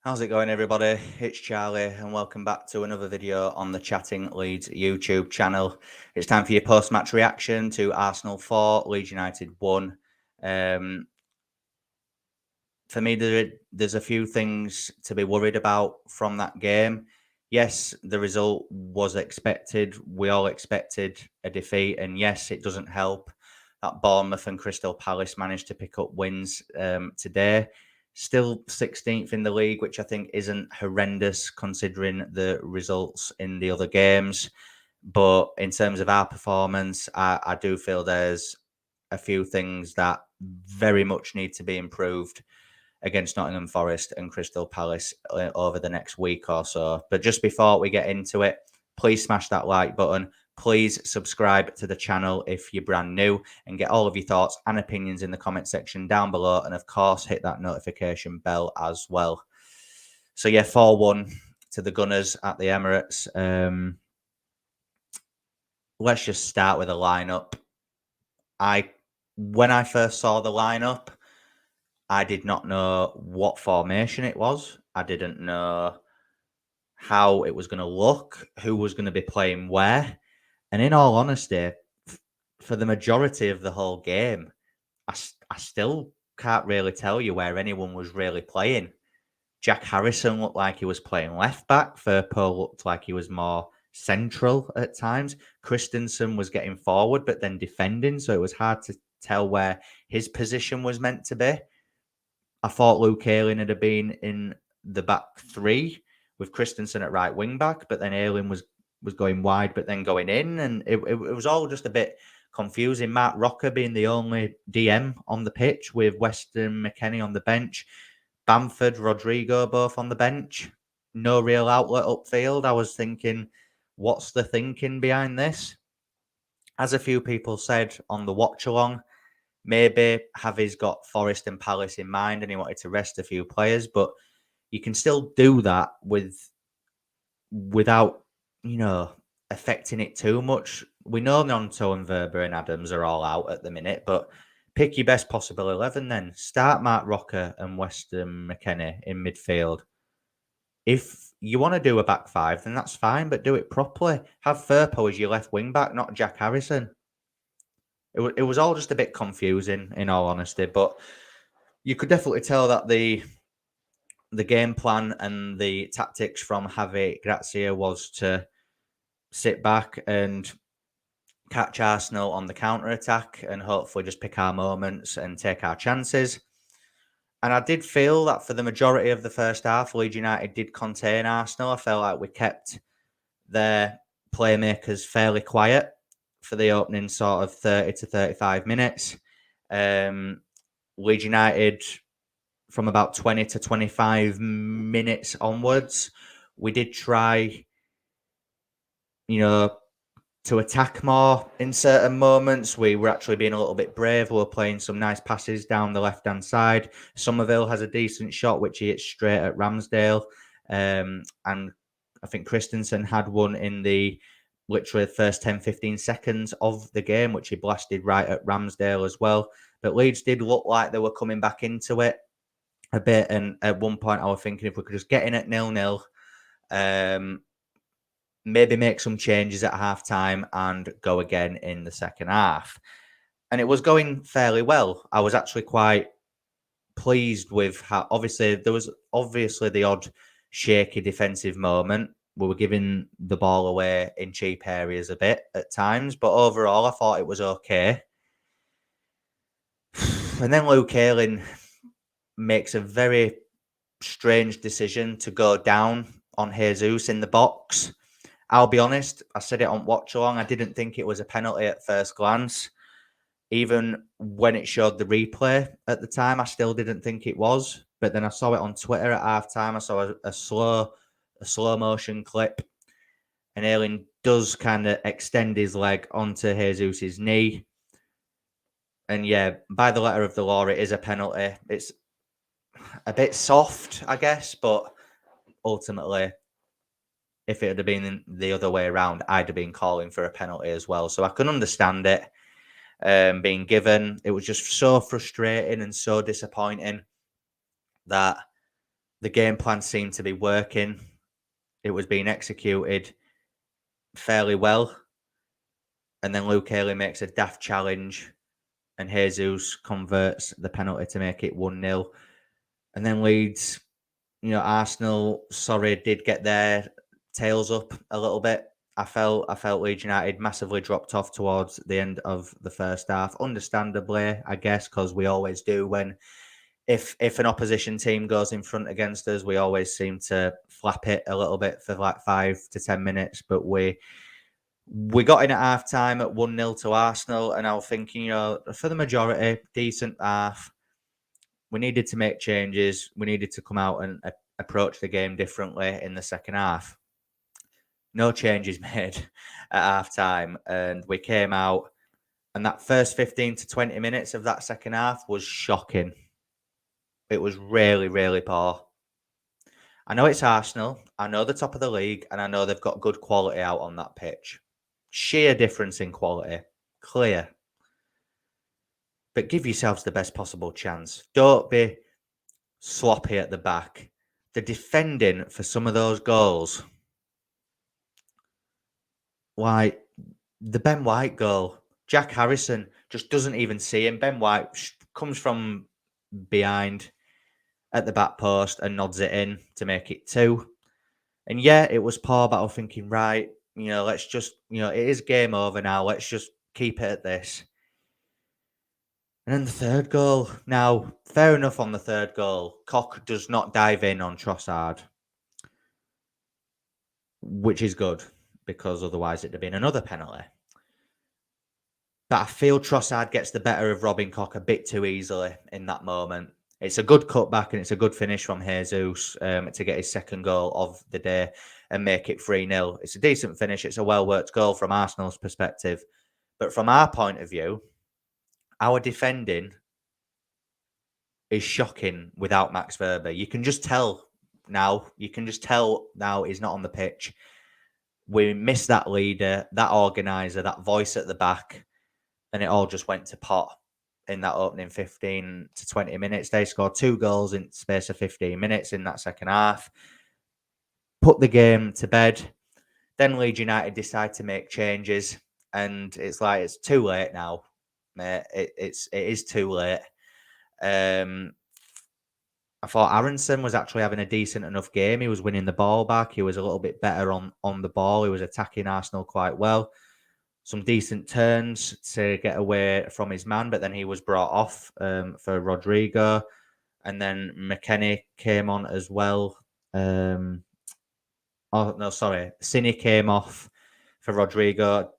How's it going, everybody? It's Charlie, and welcome back to another video on the Chatting Leeds YouTube channel. It's time for your post-match reaction to Arsenal 4, Leeds United 1. For me, there's a few things to be worried about from that game. Yes, the result was expected. We all expected a defeat, and yes, it doesn't help that Bournemouth and Crystal Palace managed to pick up wins today. Still 16th in the league, which I think isn't horrendous considering the results in the other games. But in terms of our performance, I do feel there's a few things that very much need to be improved against Nottingham Forest and Crystal Palace over the next week or so. But just before we get into it, please smash that like button. Please subscribe to the channel if you're brand new and get all of your thoughts and opinions in the comment section down below. And of course, hit that notification bell as well. So yeah, 4-1 to the Gunners at the Emirates. Let's just start with a lineup. When I first saw the lineup, I did not know what formation it was. I didn't know how it was going to look, who was going to be playing where. And in all honesty, for the majority of the whole game, I still can't really tell you where anyone was really playing. Jack Harrison looked like he was playing left back. Firpo looked like he was more central at times. Christensen was getting forward, but then defending. So it was hard to tell where his position was meant to be. I thought Luke Ayling had been in the back three with Christensen at right wing back, but then Ayling was going wide, but then going in, and it was all just a bit confusing. Mark Rocker being the only DM on the pitch with Weston McKennie on the bench, Bamford, Rodrigo both on the bench. No real outlet upfield. I was thinking, what's the thinking behind this? As a few people said on the watch along, maybe Javi's got Forest and Palace in mind and he wanted to rest a few players, but you can still do that without, affecting it too much. We know Nonto and Verber and Adams are all out at the minute, but pick your best possible 11 then. Start Mark Rocker and Weston McKennie in midfield. If you want to do a back five, then that's fine, but do it properly. Have Firpo as your left wing back, not Jack Harrison. It was all just a bit confusing, in all honesty, but you could definitely tell that the game plan and the tactics from Javi Gracia was to sit back and catch Arsenal on the counter-attack and hopefully just pick our moments and take our chances. And I did feel that for the majority of the first half, Leeds United did contain Arsenal. I felt like we kept their playmakers fairly quiet for the opening sort of 30 to 35 minutes. Leeds United, from about 20 to 25 minutes onwards, we did try, to attack more in certain moments. We were actually being a little bit brave. We were playing some nice passes down the left-hand side. Somerville has a decent shot, which he hits straight at Ramsdale. And I think Christensen had one in the literally the first 10, 15 seconds of the game, which he blasted right at Ramsdale as well. But Leeds did look like they were coming back into it a bit. And at one point, I was thinking if we could just get in at 0-0, maybe make some changes at halftime and go again in the second half. And it was going fairly well. I was actually quite pleased with how, obviously, there was obviously the odd shaky defensive moment. We were giving the ball away in cheap areas a bit at times, but overall, I thought it was okay. And then Luke Ayling makes a very strange decision to go down on Jesus in the box. I'll be honest, I said it on watch along. I didn't think it was a penalty at first glance. Even when it showed the replay at the time, I still didn't think it was. But then I saw it on Twitter at halftime. I saw a slow motion clip, and Ayling does kind of extend his leg onto Jesus's knee. And yeah, by the letter of the law, it is a penalty. It's a bit soft, I guess, but ultimately, if it had been the other way around, I'd have been calling for a penalty as well. So I can understand it being given. It was just so frustrating and so disappointing that The game plan seemed to be working. It was being executed fairly well. And then Luke Ayling makes a daft challenge and Jesus converts the penalty to make it 1-0. And then Leeds, Arsenal, did get their tails up a little bit. I felt Leeds United massively dropped off towards the end of the first half. Understandably, I guess, because we always do when if an opposition team goes in front against us, we always seem to flap it a little bit for like 5 to 10 minutes. But we got in at half time at 1-0 to Arsenal, and I was thinking, for the majority, decent half. We needed to make changes. We needed to come out and approach the game differently in the second half. No changes made at half time, and we came out, and that first 15 to 20 minutes of that second half was shocking. It was really, really poor. I know it's Arsenal. I know they're top of the league, and I know they've got good quality out on that pitch. Sheer difference in quality. Clear. But give yourselves the best possible chance. Don't be sloppy at the back. The defending for some of those goals, like the Ben White goal, Jack Harrison just doesn't even see him. Ben White comes from behind at the back post and nods it in to make it 2. And yeah, it was poor, but I was thinking, right, let's just, it is game over now. Let's just keep it at this. And then the third goal. Now, fair enough on the third goal. Koch does not dive in on Trossard, which is good because otherwise it'd have been another penalty. But I feel Trossard gets the better of Robin Koch a bit too easily in that moment. It's a good cutback and it's a good finish from Jesus to get his second goal of the day and make it 3-0. It's a decent finish. It's a well-worked goal from Arsenal's perspective. But from our point of view, our defending is shocking without Max Verber. You can just tell now. He's not on the pitch. We missed that leader, that organiser, that voice at the back, and it all just went to pot in that opening 15 to 20 minutes. They scored 2 goals in space of 15 minutes in that second half. Put the game to bed. Then Leeds United decide to make changes, and it's like it's too late now, mate. It is too late. I thought Aronson was actually having a decent enough game. He was winning the ball back. He was a little bit better on the ball. He was attacking Arsenal quite well. Some decent turns to get away from his man, but then he was brought off for Rodrigo. And then McKennie came on as well. Cine came off for Rodrigo.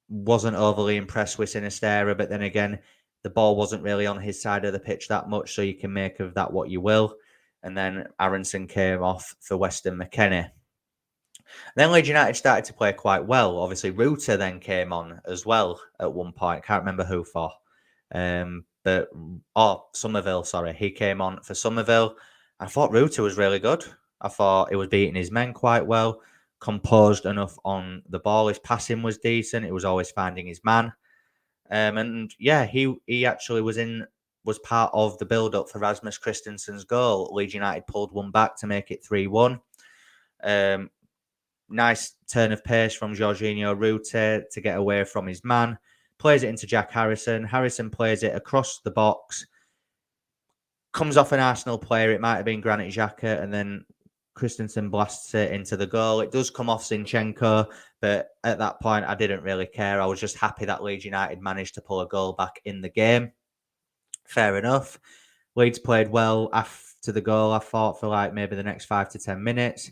Wasn't overly impressed with Sinistera, but then again, the ball wasn't really on his side of the pitch that much, so you can make of that what you will. And then Aronson came off for Weston McKennie. Then Leeds United started to play quite well. Obviously, Ruta then came on as well at one point. Can't remember who for. Somerville, sorry. He came on for Somerville. I thought Ruta was really good. I thought he was beating his men quite well, composed enough on the ball. His passing was decent. He was always finding his man. He actually was part of the build-up for Rasmus Christensen's goal. Leeds United pulled one back to make it 3-1. Nice turn of pace from Jorginho Ruta to get away from his man. Plays it into Jack Harrison. Harrison plays it across the box. Comes off an Arsenal player. It might have been Granit Xhaka, and then Christensen blasts it into the goal. It does come off Zinchenko, but at that point, I didn't really care. I was just happy that Leeds United managed to pull a goal back in the game. Fair enough. Leeds played well after the goal, I thought, for like maybe the next 5 to 10 minutes.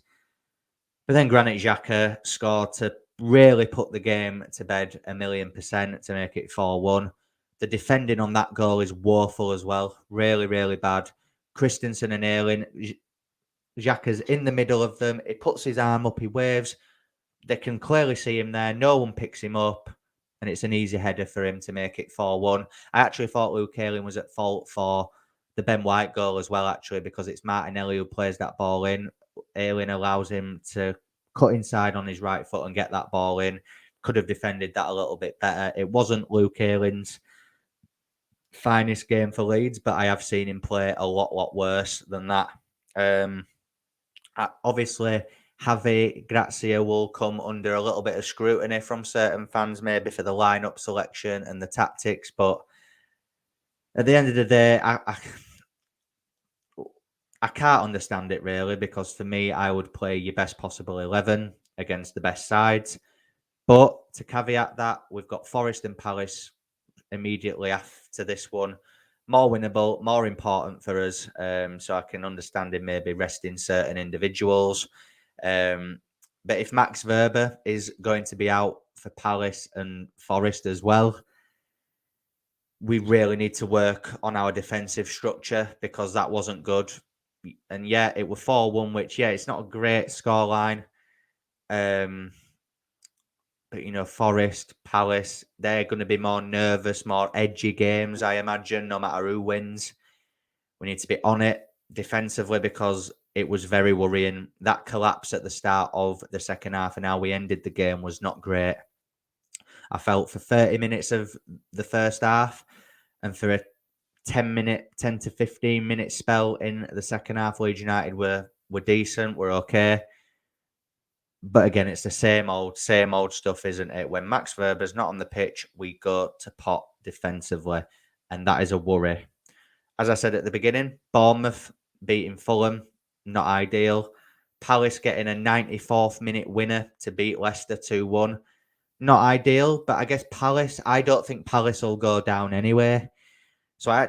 But then Granit Xhaka scored to really put the game to bed 1,000,000% to make it 4-1. The defending on that goal is woeful as well. Really, really bad. Christensen and Ayling, Xhaka's in the middle of them. He puts his arm up, he waves. They can clearly see him there. No one picks him up. And it's an easy header for him to make it 4-1. I actually thought Luke Ayling was at fault for the Ben White goal as well, actually, because it's Martinelli who plays that ball in. Ayling allows him to cut inside on his right foot and get that ball in. Could have defended that a little bit better. It wasn't Luke Ayling's finest game for Leeds, but I have seen him play a lot worse than that. Obviously, Javi, Grazia will come under a little bit of scrutiny from certain fans, maybe for the lineup selection and the tactics. But at the end of the day, I can't understand it really, because for me, I would play your best possible 11 against the best sides. But to caveat that, we've got Forest and Palace immediately after this one. More winnable, more important for us. So I can understand him maybe resting certain individuals. But if Max Verber is going to be out for Palace and Forest as well, we really need to work on our defensive structure, because that wasn't good. And yeah, it was 4-1, which, yeah, it's not a great scoreline. But, Forest, Palace, they're going to be more nervous, more edgy games, I imagine, no matter who wins. We need to be on it defensively, because it was very worrying. That collapse at the start of the second half and how we ended the game was not great. I felt for 30 minutes of the first half and for a 10 to 15 minute spell in the second half, Leeds United were decent, were okay. But again, it's the same old stuff, isn't it? When Max Verber's not on the pitch, we go to pot defensively, and that is a worry. As I said at the beginning, Bournemouth beating Fulham, not ideal. Palace getting a 94th minute winner to beat Leicester 2-1, not ideal. But I guess I don't think Palace will go down anyway. So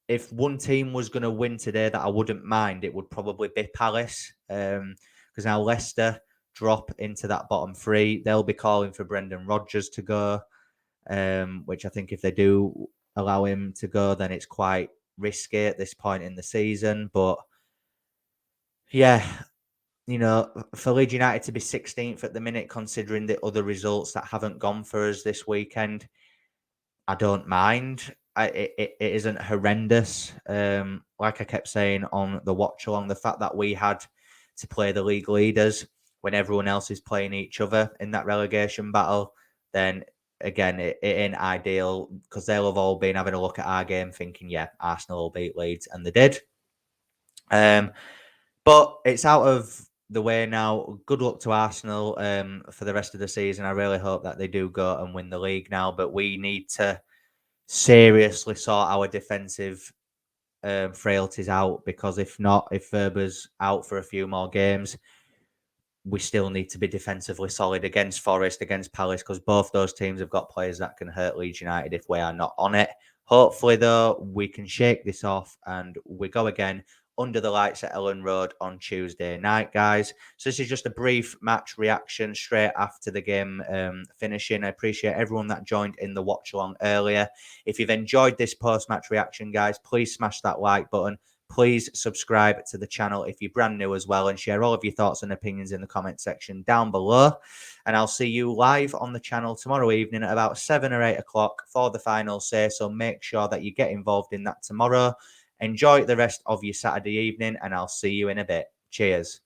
if one team was going to win today that I wouldn't mind, it would probably be Palace. Because now Leicester drop into that bottom three. They'll be calling for Brendan Rodgers to go, which I think if they do allow him to go, then it's quite risky at this point in the season. But yeah, for Leeds United to be 16th at the minute, considering the other results that haven't gone for us this weekend, I don't mind. It isn't horrendous. Like I kept saying on the watch along, the fact that we had to play the league leaders when everyone else is playing each other in that relegation battle, then again, it ain't ideal, because they'll have all been having a look at our game thinking, yeah, Arsenal will beat Leeds, and they did. But it's out of the way now. Good luck to Arsenal for the rest of the season. I really hope that they do go and win the league now, but we need to seriously sort our defensive frailties out, because if not, if Ferber's out for a few more games, we still need to be defensively solid against Forest, against Palace, because both those teams have got players that can hurt Leeds United if we are not on it. Hopefully, though, we can shake this off and we go again under the lights at Ellen Road on Tuesday night, guys. So this is just a brief match reaction straight after the game finishing. I appreciate everyone that joined in the watch along earlier. If you've enjoyed this post-match reaction, guys, please smash that like button. Please subscribe to the channel if you're brand new as well, and share all of your thoughts and opinions in the comment section down below. And I'll see you live on the channel tomorrow evening at about 7 or 8 o'clock for the final say. So make sure that you get involved in that tomorrow. Enjoy the rest of your Saturday evening, and I'll see you in a bit. Cheers.